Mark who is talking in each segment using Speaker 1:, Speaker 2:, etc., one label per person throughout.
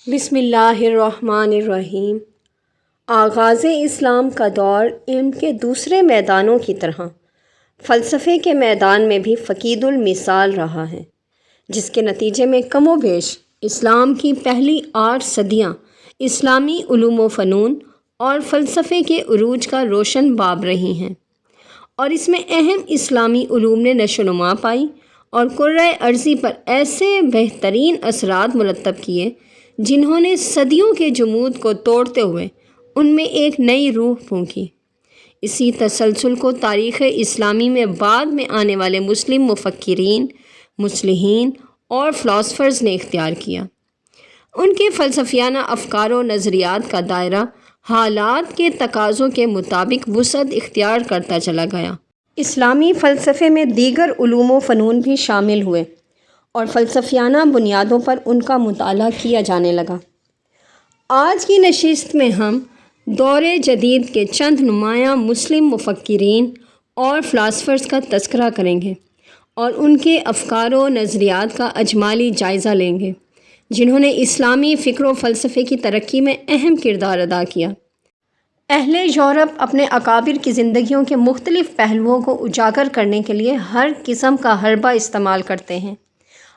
Speaker 1: بسم اللہ الرحمن الرحیم۔ آغاز اسلام کا دور علم کے دوسرے میدانوں کی طرح فلسفے کے میدان میں بھی فقید المثال رہا ہے، جس کے نتیجے میں کم و بیش اسلام کی پہلی 8 صدیاں اسلامی علوم و فنون اور فلسفے کے عروج کا روشن باب رہی ہیں، اور اس میں اہم اسلامی علوم نے نشو و نما پائی اور کرۂ ارضی پر ایسے بہترین اثرات مرتب کیے جنہوں نے صدیوں کے جمود کو توڑتے ہوئے ان میں ایک نئی روح پھونکی۔ اسی تسلسل کو تاریخ اسلامی میں بعد میں آنے والے مسلم مفکرین، مصلحین اور فلاسفرز نے اختیار کیا۔ ان کے فلسفیانہ افکار و نظریات کا دائرہ حالات کے تقاضوں کے مطابق وسعت اختیار کرتا چلا گیا۔ اسلامی فلسفے میں دیگر علوم و فنون بھی شامل ہوئے اور فلسفیانہ بنیادوں پر ان کا مطالعہ کیا جانے لگا۔ آج کی نشست میں ہم دور جدید کے چند نمایاں مسلم مفکرین اور فلاسفرز کا تذکرہ کریں گے اور ان کے افکار و نظریات کا اجمالی جائزہ لیں گے، جنہوں نے اسلامی فکر و فلسفے کی ترقی میں اہم کردار ادا کیا۔ اہل یورپ اپنے اکابر کی زندگیوں کے مختلف پہلوؤں کو اجاگر کرنے کے لیے ہر قسم کا حربہ استعمال کرتے ہیں،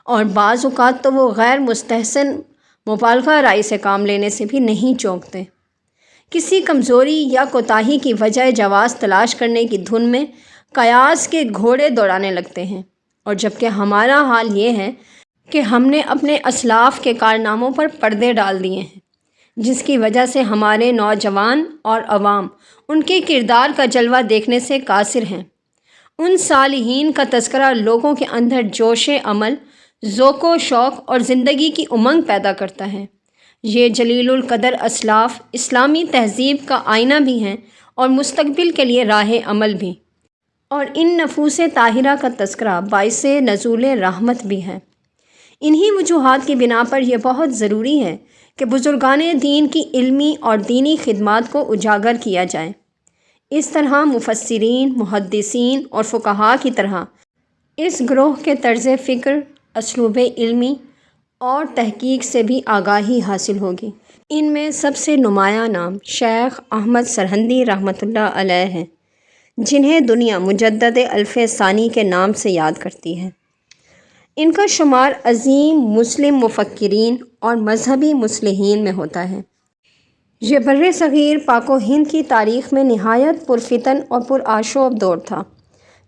Speaker 1: اور بعض اوقات تو وہ غیر مستحسن مبالغہ رائی سے کام لینے سے بھی نہیں چونکتے۔ کسی کمزوری یا کوتاہی کی وجہ جواز تلاش کرنے کی دھن میں قیاس کے گھوڑے دوڑانے لگتے ہیں، اور جبکہ ہمارا حال یہ ہے کہ ہم نے اپنے اسلاف کے کارناموں پر پردے ڈال دیے ہیں، جس کی وجہ سے ہمارے نوجوان اور عوام ان کے کردار کا جلوہ دیکھنے سے قاصر ہیں۔ ان صالحین کا تذکرہ لوگوں کے اندر جوش عمل، ذوق و شوق اور زندگی کی امنگ پیدا کرتا ہے۔ یہ جلیل القدر اسلاف اسلامی تہذیب کا آئینہ بھی ہیں اور مستقبل کے لیے راہ عمل بھی، اور ان نفوس طاہرہ کا تذکرہ باعث نزول رحمت بھی ہے۔ انہی وجوہات کی بنا پر یہ بہت ضروری ہے کہ بزرگان دین کی علمی اور دینی خدمات کو اجاگر کیا جائے۔ اس طرح مفسرین، محدثین اور فقہاء کی طرح اس گروہ کے طرز فکر، اسلوب علمی اور تحقیق سے بھی آگاہی حاصل ہوگی۔ ان میں سب سے نمایاں نام شیخ احمد سرہندی رحمۃ اللہ علیہ ہیں، جنہیں دنیا مجدد الف ثانی کے نام سے یاد کرتی ہے۔ ان کا شمار عظیم مسلم مفکرین اور مذہبی مصلحین میں ہوتا ہے۔ یہ بر صغیر پاک و ہند کی تاریخ میں نہایت پرفتن اور پرآشوب دور تھا،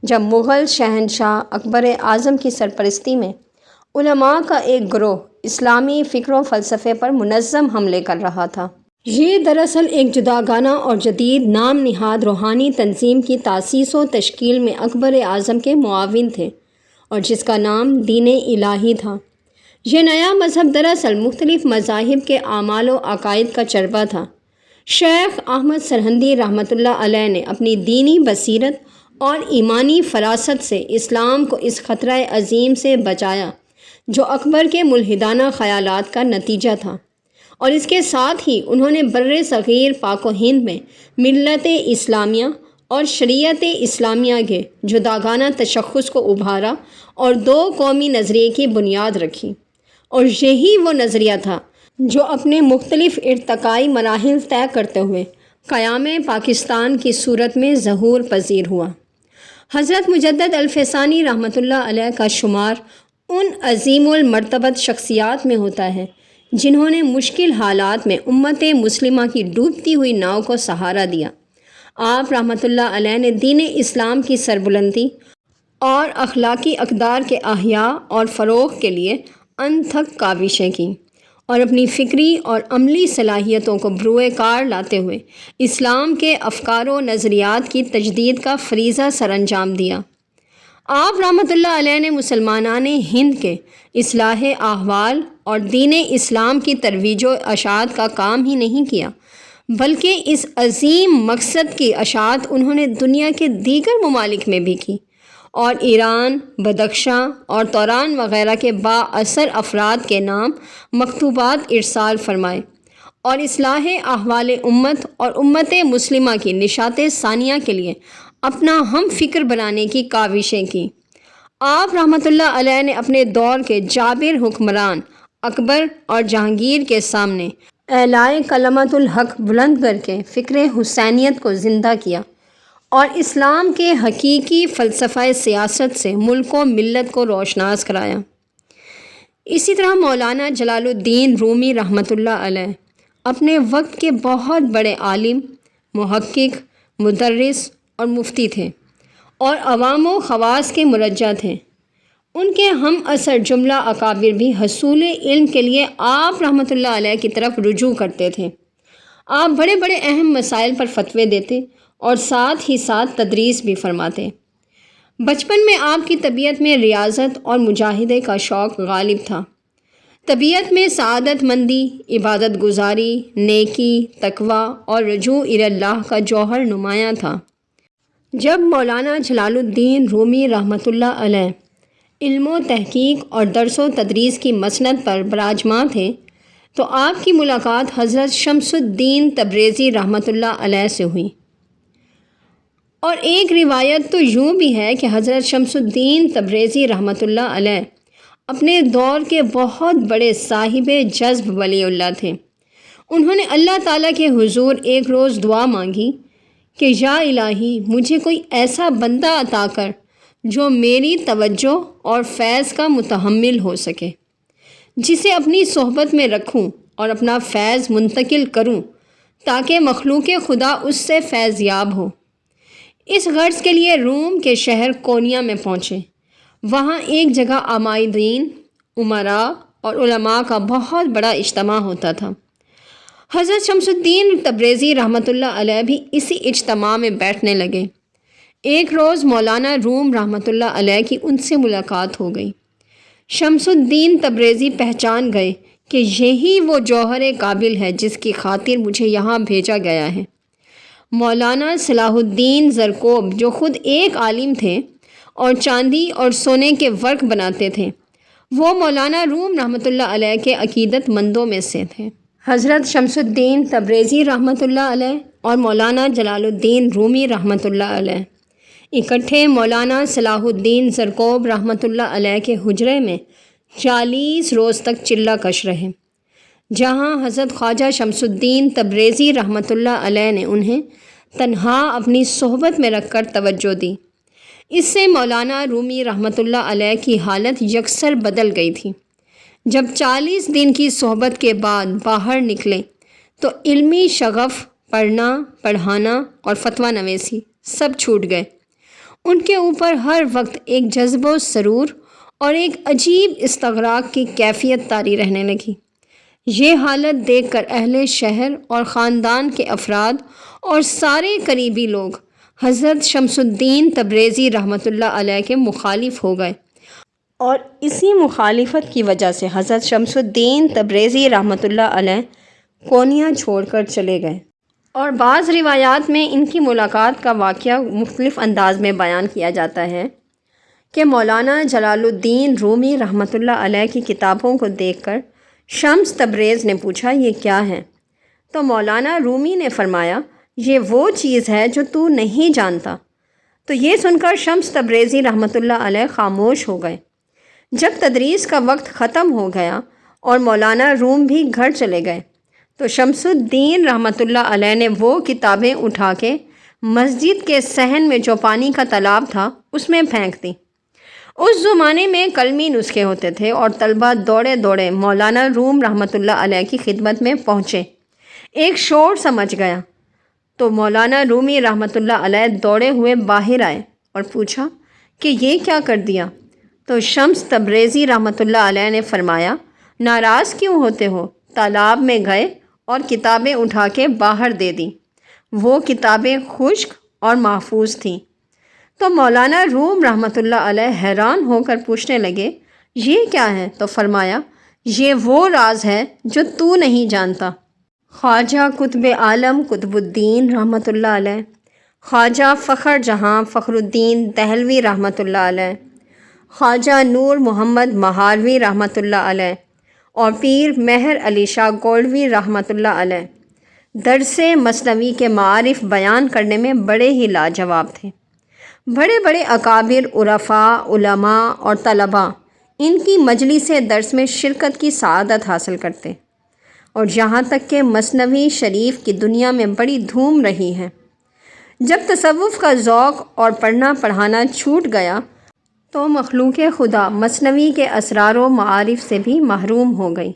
Speaker 1: جب مغل شہنشاہ اکبر اعظم کی سرپرستی میں علماء کا ایک گروہ اسلامی فکر و فلسفے پر منظم حملے کر رہا تھا۔ یہ دراصل ایک جداگانہ اور جدید نام نہاد روحانی تنظیم کی تاسیس و تشکیل میں اکبر اعظم کے معاون تھے، اور جس کا نام دین الہی تھا۔ یہ نیا مذہب دراصل مختلف مذاہب کے اعمال و عقائد کا چربہ تھا۔ شیخ احمد سرہندی رحمۃ اللہ علیہ نے اپنی دینی بصیرت اور ایمانی فراست سے اسلام کو اس خطرہ عظیم سے بچایا جو اکبر کے ملحدانہ خیالات کا نتیجہ تھا، اور اس کے ساتھ ہی انہوں نے بر صغیر پاک و ہند میں ملت اسلامیہ اور شریعت اسلامیہ کے جداگانہ تشخص کو ابھارا اور 2 قومی نظریے کی بنیاد رکھی، اور یہی وہ نظریہ تھا جو اپنے مختلف ارتقائی مراحل طے کرتے ہوئے قیام پاکستان کی صورت میں ظہور پذیر ہوا۔ حضرت مجدد الف ثانی رحمۃ اللہ علیہ کا شمار ان عظیم المرتبت شخصیات میں ہوتا ہے جنہوں نے مشکل حالات میں امت مسلمہ کی ڈوبتی ہوئی ناؤ کو سہارا دیا۔ آپ رحمۃ اللہ علیہ نے دین اسلام کی سربلندی اور اخلاقی اقدار کے احیاء اور فروغ کے لیے انتھک کاوشیں کیں، اور اپنی فکری اور عملی صلاحیتوں کو بروئے کار لاتے ہوئے اسلام کے افکار و نظریات کی تجدید کا فریضہ سر انجام دیا۔ آپ رحمۃ اللہ علیہ نے مسلمانان ہند کے اصلاح احوال اور دین اسلام کی ترویج و اشاعت کا کام ہی نہیں کیا، بلکہ اس عظیم مقصد کی اشاعت انہوں نے دنیا کے دیگر ممالک میں بھی کی، اور ایران، بدخشاں اور توران وغیرہ کے بااثر افراد کے نام مکتوبات ارسال فرمائے، اور اصلاح احوال امت اور امت مسلمہ کی نشاط ثانیہ کے لیے اپنا ہم فکر بنانے کی کاوشیں کی۔ آپ رحمۃ اللہ علیہ نے اپنے دور کے جابر حکمران اکبر اور جہانگیر کے سامنے اعلائے کلمۃ الحق بلند کر کے فکر حسینیت کو زندہ کیا اور اسلام کے حقیقی فلسفہ سیاست سے ملک و ملت کو روشناس کرایا۔ اسی طرح مولانا جلال الدین رومی رحمۃ اللہ علیہ اپنے وقت کے بہت بڑے عالم، محقق، مدرس اور مفتی تھے اور عوام و خواص کے مرجع تھے۔ ان کے ہم اثر جملہ اکابر بھی حصول علم کے لیے آپ رحمۃ اللہ علیہ کی طرف رجوع کرتے تھے۔ آپ بڑے بڑے اہم مسائل پر فتوے دیتے اور ساتھ ہی ساتھ تدریس بھی فرماتے۔ بچپن میں آپ کی طبیعت میں ریاضت اور مجاہدے کا شوق غالب تھا۔ طبیعت میں سعادت مندی، عبادت گزاری، نیکی، تقوی اور رجوع اللہ کا جوہر نمایاں تھا۔ جب مولانا جلال الدین رومی رحمۃ اللہ علیہ علم و تحقیق اور درس و تدریس کی مسند پر براجماں تھے تو آپ کی ملاقات حضرت شمس الدین تبریزی رحمۃ اللہ علیہ سے ہوئی۔ اور ایک روایت تو یوں بھی ہے کہ حضرت شمس الدین تبریزی رحمۃ اللہ علیہ اپنے دور کے بہت بڑے صاحب جذب ولی اللہ تھے۔ انہوں نے اللہ تعالیٰ کے حضور ایک روز دعا مانگی کہ یا الہی مجھے کوئی ایسا بندہ عطا کر جو میری توجہ اور فیض کا متحمل ہو سکے، جسے اپنی صحبت میں رکھوں اور اپنا فیض منتقل کروں تاکہ مخلوق خدا اس سے فیض یاب ہو۔ اس غرض کے لیے روم کے شہر کونیا میں پہنچے۔ وہاں ایک جگہ عمائدین، امراء اور علماء کا بہت بڑا اجتماع ہوتا تھا۔ حضرت شمس الدین تبریزی رحمۃ اللہ علیہ بھی اسی اجتماع میں بیٹھنے لگے۔ ایک روز مولانا روم رحمۃ اللہ علیہ کی ان سے ملاقات ہو گئی۔ شمس الدین تبریزی پہچان گئے کہ یہی وہ جوہر قابل ہے جس کی خاطر مجھے یہاں بھیجا گیا ہے۔ مولانا صلاح الدین زرکوب جو خود ایک عالم تھے اور چاندی اور سونے کے ورق بناتے تھے، وہ مولانا روم رحمۃ اللہ علیہ کے عقیدت مندوں میں سے تھے۔ حضرت شمس الدین تبریزی رحمۃ اللہ علیہ اور مولانا جلال الدین رومی رحمۃ اللہ علیہ اکٹھے مولانا صلاح الدین زرکوب رحمۃ اللہ علیہ کے حجرے میں 40 روز تک چلہ کش رہے، جہاں حضرت خواجہ شمس الدین تبریزی رحمۃ اللہ علیہ نے انہیں تنہا اپنی صحبت میں رکھ کر توجہ دی۔ اس سے مولانا رومی رحمۃ اللہ علیہ کی حالت یکسر بدل گئی تھی۔ جب 40 دن کی صحبت کے بعد باہر نکلے تو علمی شغف، پڑھنا، پڑھانا اور فتویٰ نویسی سب چھوٹ گئے۔ ان کے اوپر ہر وقت ایک جذب و سرور اور ایک عجیب استغراق کی کیفیت طاری رہنے لگی۔ یہ حالت دیکھ کر اہل شہر اور خاندان کے افراد اور سارے قریبی لوگ حضرت شمس الدین تبریزی رحمۃ اللہ علیہ کے مخالف ہو گئے اور اسی مخالفت کی وجہ سے حضرت شمس الدین تبریزی رحمۃ اللہ علیہ کونیا چھوڑ کر چلے گئے۔ اور بعض روایات میں ان کی ملاقات کا واقعہ مختلف انداز میں بیان کیا جاتا ہے کہ مولانا جلال الدین رومی رحمۃ اللہ علیہ کی کتابوں کو دیکھ کر شمس تبریز نے پوچھا یہ کیا ہے؟ تو مولانا رومی نے فرمایا یہ وہ چیز ہے جو تو نہیں جانتا۔ تو یہ سن کر شمس تبریزی رحمۃ اللہ علیہ خاموش ہو گئے۔ جب تدریس کا وقت ختم ہو گیا اور مولانا روم بھی گھر چلے گئے تو شمس الدین رحمۃ اللہ علیہ نے وہ کتابیں اٹھا کے مسجد کے صحن میں جو پانی کا تالاب تھا اس میں پھینک دی۔ اس زمانے میں کلمی نسخے ہوتے تھے اور طلبہ دوڑے دوڑے مولانا روم رحمۃ اللہ علیہ کی خدمت میں پہنچے۔ ایک شور سمجھ گیا تو مولانا رومی رحمۃ اللہ علیہ دوڑے ہوئے باہر آئے اور پوچھا کہ یہ کیا کر دیا؟ تو شمس تبریزی رحمۃ اللہ علیہ نے فرمایا ناراض کیوں ہوتے ہو؟ تالاب میں گئے اور کتابیں اٹھا کے باہر دے دیں۔ وہ کتابیں خشک اور محفوظ تھیں۔ تو مولانا روم رحمۃ اللہ علیہ حیران ہو کر پوچھنے لگے یہ کیا ہے؟ تو فرمایا یہ وہ راز ہے جو تو نہیں جانتا۔ خواجہ قطب عالم قطب الدین رحمۃ اللہ علیہ، خواجہ فخر جہاں فخر الدین دہلوی رحمۃ اللہ علیہ، خواجہ نور محمد مہاروی رحمۃ اللہ علیہ اور پیر مہر علی شاہ گولوی رحمۃ اللہ علیہ درس مثنوی کے معارف بیان کرنے میں بڑے ہی لاجواب تھے۔ بڑے بڑے اکابر، عرفاء، علماء اور طلباء ان کی مجلس درس میں شرکت کی سعادت حاصل کرتے، اور یہاں تک کہ مثنوی شریف کی دنیا میں بڑی دھوم رہی ہے۔ جب تصوف کا ذوق اور پڑھنا پڑھانا چھوٹ گیا تو مخلوق خدا مثنوی کے اسرار و معارف سے بھی محروم ہو گئی۔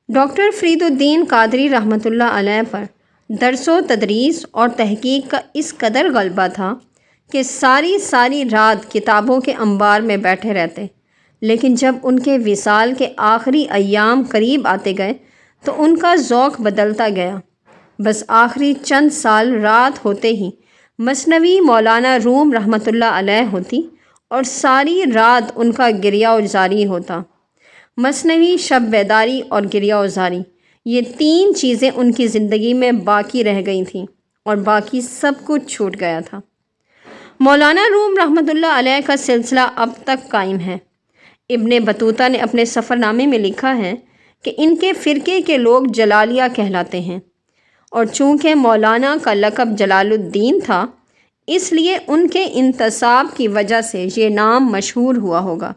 Speaker 1: ڈاکٹر فرید الدین قادری رحمۃ اللہ علیہ پر درس و تدریس اور تحقیق کا اس قدر غلبہ تھا کہ ساری رات کتابوں کے انبار میں بیٹھے رہتے، لیکن جب ان کے وصال کے آخری ایام قریب آتے گئے تو ان کا ذوق بدلتا گیا۔ بس آخری چند سال رات ہوتے ہی مثنوی مولانا روم رحمۃ اللہ علیہ ہوتی اور ساری رات ان کا گریہ و زاری ہوتا۔ مثنوی، شب بیداری اور گریہ و زاری، یہ تین چیزیں ان کی زندگی میں باقی رہ گئی تھیں اور باقی سب کچھ چھوٹ گیا تھا۔ مولانا روم رحمۃ اللہ علیہ کا سلسلہ اب تک قائم ہے۔ ابن بطوطہ نے اپنے سفر نامے میں لکھا ہے کہ ان کے فرقے کے لوگ جلالیہ کہلاتے ہیں، اور چونکہ مولانا کا لقب جلال الدین تھا اس لیے ان کے انتساب کی وجہ سے یہ نام مشہور ہوا ہوگا۔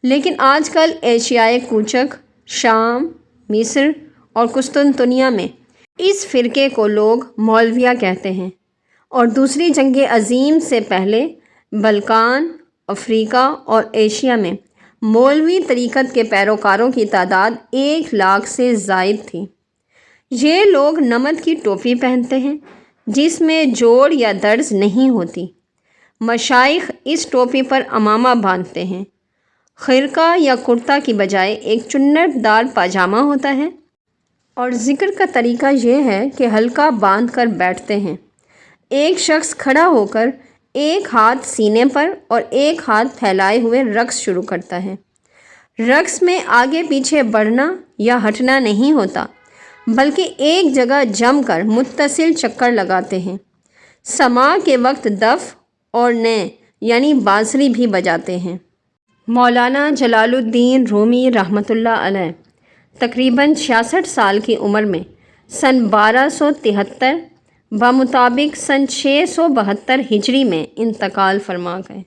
Speaker 1: لیکن آج کل ایشیائے کوچک، شام، مصر اور قسطنطنیہ میں اس فرقے کو لوگ مولویہ کہتے ہیں، اور دوسری جنگ عظیم سے پہلے بلکان، افریقہ اور ایشیا میں مولوی طریقت کے پیروکاروں کی تعداد 1,00,000 سے زائد تھی۔ یہ لوگ نمد کی ٹوپی پہنتے ہیں جس میں جوڑ یا درز نہیں ہوتی۔ مشائخ اس ٹوپی پر عمامہ باندھتے ہیں۔ خرقہ یا کرتا کی بجائے ایک چنٹ دار پاجامہ ہوتا ہے، اور ذکر کا طریقہ یہ ہے کہ حلقہ باندھ کر بیٹھتے ہیں۔ ایک شخص کھڑا ہو کر ایک ہاتھ سینے پر اور ایک ہاتھ پھیلائے ہوئے رقص شروع کرتا ہے۔ رقص میں آگے پیچھے بڑھنا یا ہٹنا نہیں ہوتا، بلکہ ایک جگہ جم کر متصل چکر لگاتے ہیں۔ سماع کے وقت دف اور نیں یعنی بانسری بھی بجاتے ہیں۔ مولانا جلال الدین رومی رحمۃ اللہ علیہ تقریباً 66 سال کی عمر میں سن 1273 بمطابق سن 672 ہجری میں انتقال فرما گئے۔